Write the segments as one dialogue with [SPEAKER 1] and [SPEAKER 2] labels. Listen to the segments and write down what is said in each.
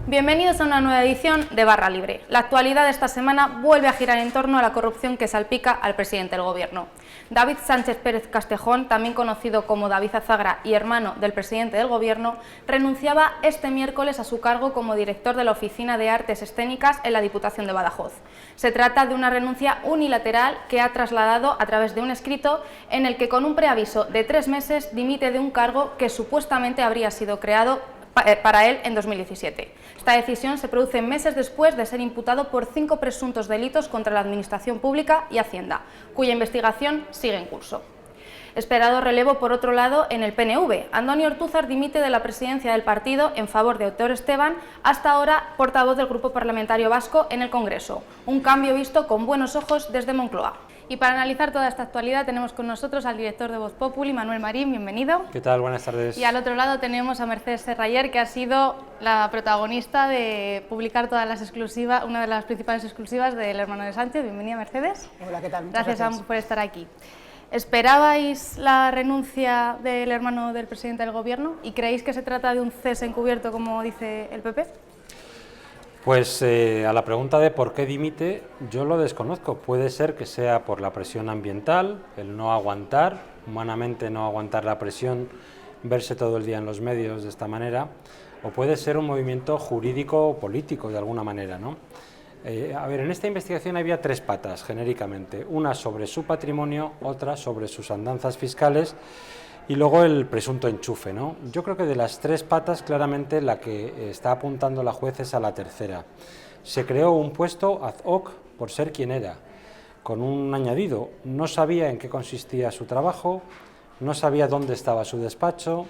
[SPEAKER 1] Bienvenidos a una nueva edición de Barra Libre. La actualidad de esta semana vuelve a girar en torno a la corrupción que salpica al presidente del Gobierno. David Sánchez Pérez Castejón, también conocido como David Azagra y hermano del presidente del Gobierno, renunciaba este miércoles a su cargo como director de la Oficina de Artes Escénicas en la Diputación de Badajoz. Se trata de una renuncia unilateral que ha trasladado a través de un escrito en el que, con un preaviso de 3 meses, dimite de un cargo que supuestamente habría sido creado para él en 2017. Esta decisión se produce meses después de ser imputado por 5 presuntos delitos contra la Administración Pública y Hacienda, cuya investigación sigue en curso. Esperado relevo, por otro lado, en el PNV. Andoni Ortúzar dimite de la presidencia del partido en favor de Aitor Esteban, hasta ahora portavoz del Grupo Parlamentario Vasco en el Congreso. Un cambio visto con buenos ojos desde Moncloa. Y para analizar toda esta actualidad tenemos con nosotros al director de Voz Populi, Manuel Marín, bienvenido.
[SPEAKER 2] ¿Qué tal? Buenas tardes.
[SPEAKER 1] Y al otro lado tenemos a Mercedes Serrayer, que ha sido la protagonista de publicar todas las exclusivas, una de las principales exclusivas del hermano de Sánchez. Bienvenida, Mercedes.
[SPEAKER 3] Hola, ¿qué tal?
[SPEAKER 1] Gracias a ambos por estar aquí. ¿Esperabais la renuncia del hermano del presidente del Gobierno y creéis que se trata de un cese encubierto, como dice el PP?
[SPEAKER 2] Pues a la pregunta de por qué dimite, yo lo desconozco. Puede ser que sea por la presión ambiental, el no aguantar, humanamente no aguantar la presión, verse todo el día en los medios de esta manera, o puede ser un movimiento jurídico o político de alguna manera, ¿no? A ver, en esta investigación había 3 patas, genéricamente. Una sobre su patrimonio, otra sobre sus andanzas fiscales y luego el presunto enchufe, ¿no? Yo creo que de las 3 patas, claramente la que está apuntando la juez es a la tercera. Se creó un puesto ad hoc por ser quien era, con un añadido. No sabía en qué consistía su trabajo, no sabía dónde estaba su despacho,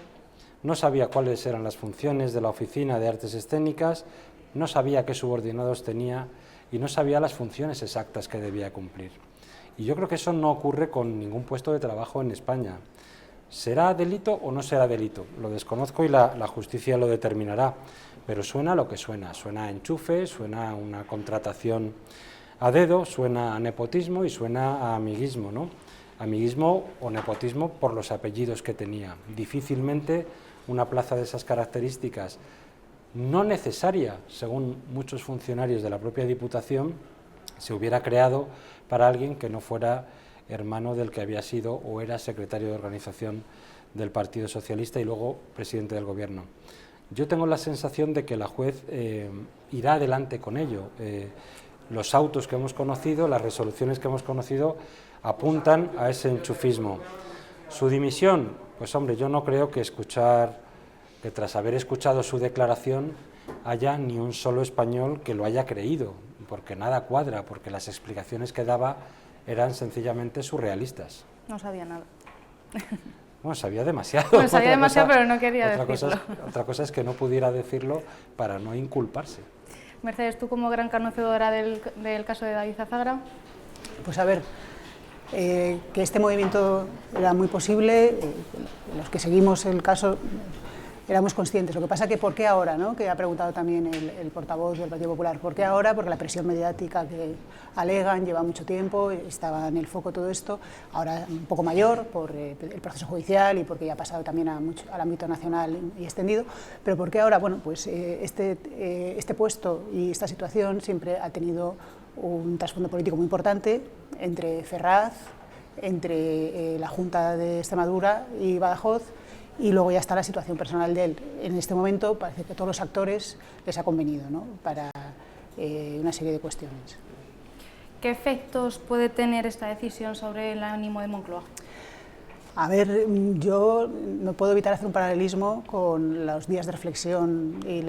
[SPEAKER 2] no sabía cuáles eran las funciones de la Oficina de Artes Escénicas, no sabía qué subordinados tenía y no sabía las funciones exactas que debía cumplir. Y yo creo que eso no ocurre con ningún puesto de trabajo en España. ¿Será delito o no será delito? Lo desconozco y la justicia lo determinará, pero suena lo que suena. Suena a enchufe, suena a una contratación a dedo, suena a nepotismo y suena a amiguismo, ¿no? Amiguismo o nepotismo por los apellidos que tenía. Difícilmente una plaza de esas características, no necesaria, según muchos funcionarios de la propia Diputación, se hubiera creado para alguien que no fuera hermano del que había sido o era secretario de organización del Partido Socialista y luego presidente del Gobierno. Yo tengo la sensación de que la juez irá adelante con ello. Los autos que hemos conocido, las resoluciones que hemos conocido, apuntan a ese enchufismo. Su dimisión, pues hombre, yo no creo que tras haber escuchado su declaración haya ni un solo español que lo haya creído, porque nada cuadra, porque las explicaciones que daba eran sencillamente surrealistas.
[SPEAKER 1] No sabía nada.
[SPEAKER 2] Bueno, sabía demasiado.
[SPEAKER 1] Bueno, sabía demasiado, pero no quería decirlo.
[SPEAKER 2] Otra cosa es que no pudiera decirlo para no inculparse.
[SPEAKER 1] Mercedes, tú como gran conocedora del caso de David Azagra.
[SPEAKER 3] Pues a ver, que este movimiento era muy posible, los que seguimos el caso éramos conscientes. Lo que pasa que ¿por qué ahora?, ¿no? Que ha preguntado también el portavoz del Partido Popular. ¿Por qué ahora? Porque la presión mediática que alegan lleva mucho tiempo, estaba en el foco todo esto, ahora un poco mayor por el proceso judicial y porque ya ha pasado también al ámbito nacional y extendido. Pero ¿por qué ahora? Bueno, pues este puesto y esta situación siempre ha tenido un trasfondo político muy importante entre Ferraz, entre la Junta de Extremadura y Badajoz. Y luego ya está la situación personal de él. En este momento parece que a todos los actores les ha convenido, ¿no?, para una serie de cuestiones.
[SPEAKER 1] ¿Qué efectos puede tener esta decisión sobre el ánimo de Moncloa?
[SPEAKER 3] A ver, yo no puedo evitar hacer un paralelismo con los días de reflexión y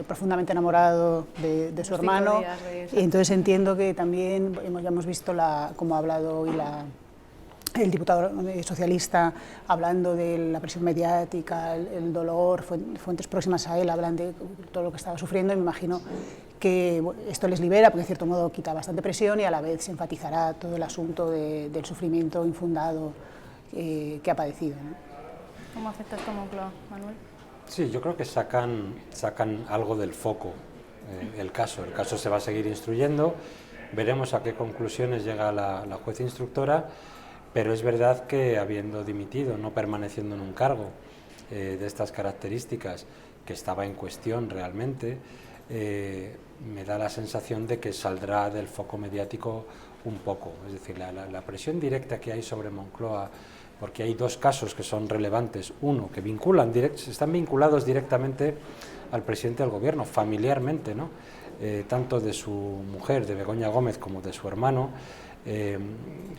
[SPEAKER 3] profundamente enamorado de su hermano. Y entonces entiendo que también ya hemos visto cómo ha hablado hoy el diputado socialista, hablando de la presión mediática, el dolor, fuentes próximas a él hablan de todo lo que estaba sufriendo, y me imagino que esto les libera, porque de cierto modo quita bastante presión y a la vez se enfatizará todo el asunto del sufrimiento infundado que ha padecido, ¿no?
[SPEAKER 1] ¿Cómo afecta esto a Moncloa, Manuel?
[SPEAKER 2] Sí, yo creo que sacan algo del foco el caso. El caso se va a seguir instruyendo, veremos a qué conclusiones llega la juez instructora. Pero es verdad que, habiendo dimitido, no permaneciendo en un cargo, de estas características, que estaba en cuestión realmente, me da la sensación de que saldrá del foco mediático un poco. Es decir, la presión directa que hay sobre Moncloa, porque hay dos casos que son relevantes. Uno, que están vinculados directamente al presidente del gobierno, familiarmente, ¿no? Tanto de su mujer, de Begoña Gómez, como de su hermano,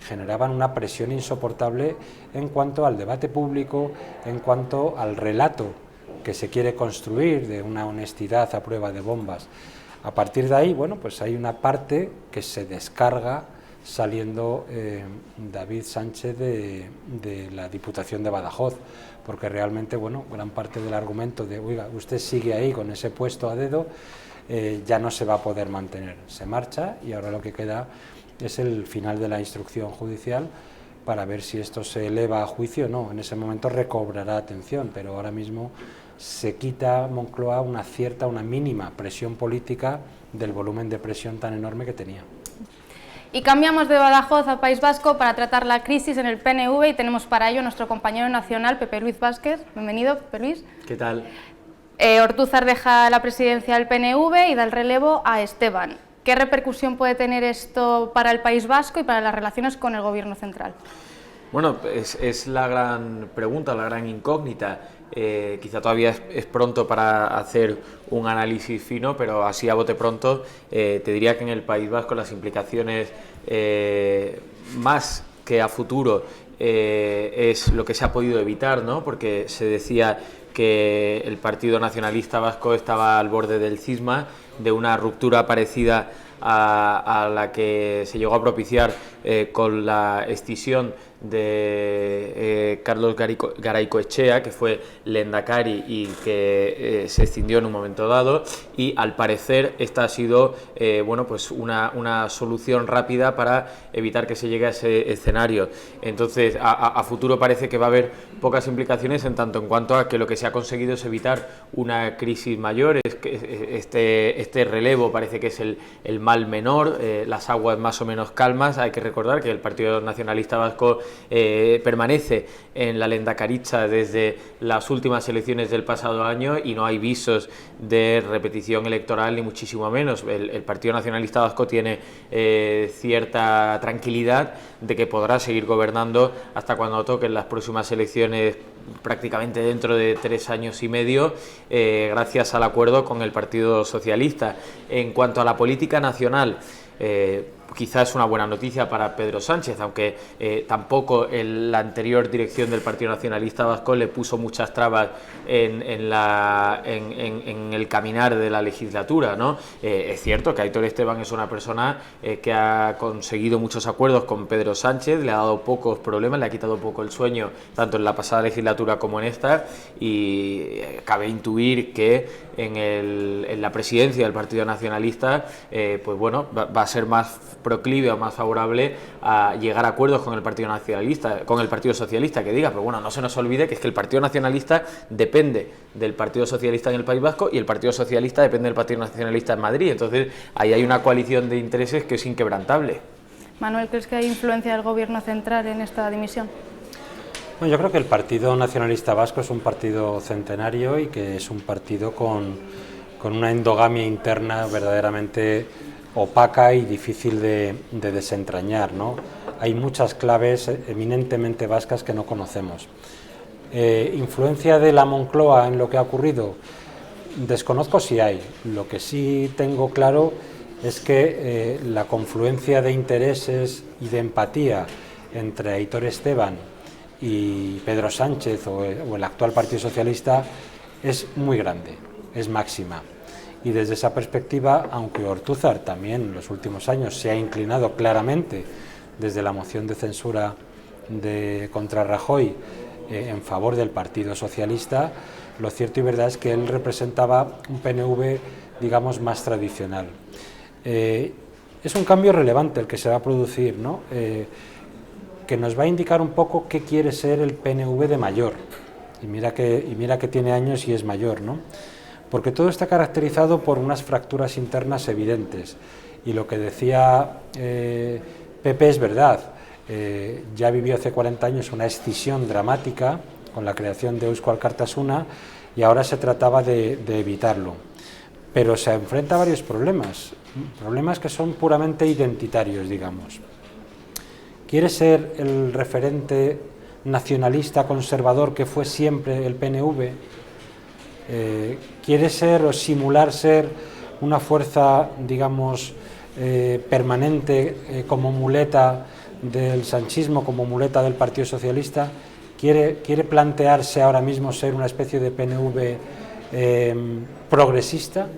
[SPEAKER 2] generaban una presión insoportable en cuanto al debate público, en cuanto al relato que se quiere construir de una honestidad a prueba de bombas. A partir de ahí, bueno, pues hay una parte que se descarga saliendo David Sánchez de la Diputación de Badajoz, porque realmente, bueno, gran parte del argumento de, oiga, usted sigue ahí con ese puesto a dedo, ya no se va a poder mantener. Se marcha y ahora lo que queda es el final de la instrucción judicial para ver si esto se eleva a juicio o no. En ese momento recobrará atención, pero ahora mismo se quita Moncloa una mínima presión política del volumen de presión tan enorme que tenía.
[SPEAKER 1] Y cambiamos de Badajoz a País Vasco para tratar la crisis en el PNV y tenemos para ello nuestro compañero nacional, Pepe Luis Vázquez. Bienvenido, Pepe Luis.
[SPEAKER 4] ¿Qué tal?
[SPEAKER 1] Ortúzar deja la presidencia del PNV y da el relevo a Esteban. ¿Qué repercusión puede tener esto para el País Vasco y para las relaciones con el Gobierno central?
[SPEAKER 4] Bueno, es la gran pregunta, la gran incógnita. Quizá todavía es pronto para hacer un análisis fino, pero así a bote pronto te diría que en el País Vasco las implicaciones más que a futuro es lo que se ha podido evitar, ¿no? Porque se decía que el Partido Nacionalista Vasco estaba al borde del cisma, de una ruptura parecida a la que se llegó a propiciar con la escisión de Carlos Garaycoechea, que fue lehendakari y que se escindió en un momento dado, y al parecer esta ha sido bueno, pues una solución rápida para evitar que se llegue a ese escenario. Entonces a futuro parece que va a haber pocas implicaciones en tanto en cuanto a que lo que se ha conseguido es evitar una crisis mayor. Es que este relevo parece que es el mal menor, las aguas más o menos calmas. Hay que recordar que el Partido Nacionalista Vasco permanece en la lehendakaritza desde las últimas elecciones del pasado año y no hay visos de repetición electoral ni muchísimo menos. El Partido Nacionalista Vasco tiene cierta tranquilidad de que podrá seguir gobernando hasta cuando toquen las próximas elecciones, prácticamente dentro de 3 años y medio, gracias al acuerdo con el Partido Socialista. En cuanto a la política nacional, quizás es una buena noticia para Pedro Sánchez, aunque tampoco la anterior dirección del Partido Nacionalista Vasco le puso muchas trabas en el caminar de la legislatura, ¿no? Es cierto que Aitor Esteban es una persona que ha conseguido muchos acuerdos con Pedro Sánchez, le ha dado pocos problemas, le ha quitado poco el sueño, tanto en la pasada legislatura como en esta, y cabe intuir que en la presidencia del Partido Nacionalista, pues bueno, va a ser más proclive o más favorable a llegar a acuerdos con el Partido Nacionalista, con el Partido Socialista, que diga, pero bueno, no se nos olvide que es que el Partido Nacionalista depende del Partido Socialista en el País Vasco y el Partido Socialista depende del Partido Nacionalista en Madrid. Entonces, ahí hay una coalición de intereses que es inquebrantable.
[SPEAKER 1] Manuel, ¿crees que hay influencia del Gobierno central en esta dimisión?
[SPEAKER 2] Bueno, yo creo que el Partido Nacionalista Vasco es un partido centenario y que es un partido con una endogamia interna verdaderamente opaca y difícil de desentrañar, ¿no? Hay muchas claves eminentemente vascas que no conocemos. ¿Influencia de la Moncloa en lo que ha ocurrido? Desconozco si hay. Lo que sí tengo claro es que la confluencia de intereses y de empatía entre Aitor Esteban y Pedro Sánchez o el actual Partido Socialista es muy grande, es máxima. Y desde esa perspectiva, aunque Ortúzar también en los últimos años se ha inclinado claramente desde la moción de censura contra Rajoy en favor del Partido Socialista, lo cierto y verdad es que él representaba un PNV, digamos, más tradicional. Es un cambio relevante el que se va a producir, ¿no? Que nos va a indicar un poco qué quiere ser el PNV de mayor. Y mira que tiene años y es mayor, ¿no? Porque todo está caracterizado por unas fracturas internas evidentes. Y lo que decía Pepe es verdad. Ya vivió hace 40 años una escisión dramática con la creación de Eusko Alkartasuna, y ahora se trataba de evitarlo. Pero se enfrenta a varios problemas que son puramente identitarios, digamos. ¿Quiere ser el referente nacionalista conservador que fue siempre el PNV? ¿Quiere ser o simular ser una fuerza, digamos, permanente como muleta del sanchismo, como muleta del Partido Socialista? ¿Quiere plantearse ahora mismo ser una especie de PNV progresista?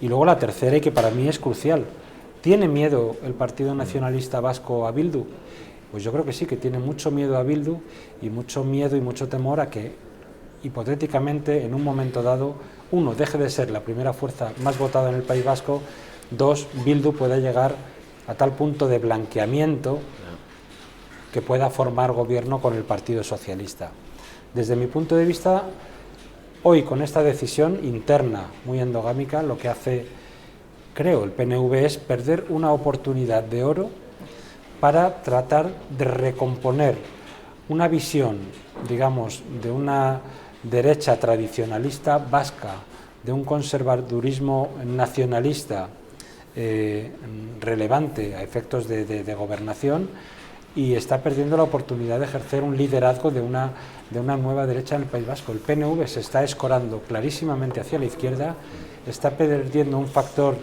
[SPEAKER 2] Y luego la tercera, y que para mí es crucial, ¿tiene miedo el Partido Nacionalista Vasco a Bildu? Pues yo creo que sí, que tiene mucho miedo a Bildu, y mucho miedo y mucho temor a que, hipotéticamente, en un momento dado, uno, deje de ser la primera fuerza más votada en el País Vasco, dos, Bildu pueda llegar a tal punto de blanqueamiento que pueda formar gobierno con el Partido Socialista. Desde mi punto de vista, hoy, con esta decisión interna muy endogámica, lo que hace, creo, el PNV es perder una oportunidad de oro para tratar de recomponer una visión, digamos, de una derecha tradicionalista vasca, de un conservadurismo nacionalista relevante a efectos de gobernación, y está perdiendo la oportunidad de ejercer un liderazgo de una nueva derecha en el País Vasco. El PNV se está escorando clarísimamente hacia la izquierda, está perdiendo un factor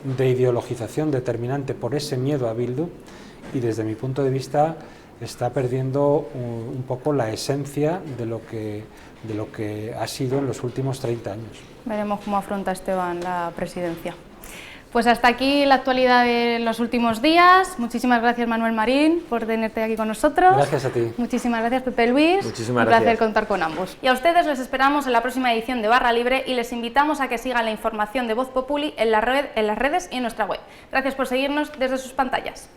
[SPEAKER 2] de ideologización determinante por ese miedo a Bildu, y desde mi punto de vista está perdiendo un poco la esencia de lo que ha sido en los últimos 30 años.
[SPEAKER 1] Veremos cómo afronta Esteban la presidencia. Pues hasta aquí la actualidad de los últimos días. Muchísimas gracias, Manuel Marín, por tenerte aquí con nosotros.
[SPEAKER 2] Gracias a ti.
[SPEAKER 1] Muchísimas gracias, Pepe Luis.
[SPEAKER 4] Muchísimas
[SPEAKER 1] gracias. Un placer
[SPEAKER 4] gracias.
[SPEAKER 1] contar con ambos. Y a ustedes les esperamos en la próxima edición de Barra Libre, y les invitamos a que sigan la información de Voz Populi en las redes y en nuestra web. Gracias por seguirnos desde sus pantallas.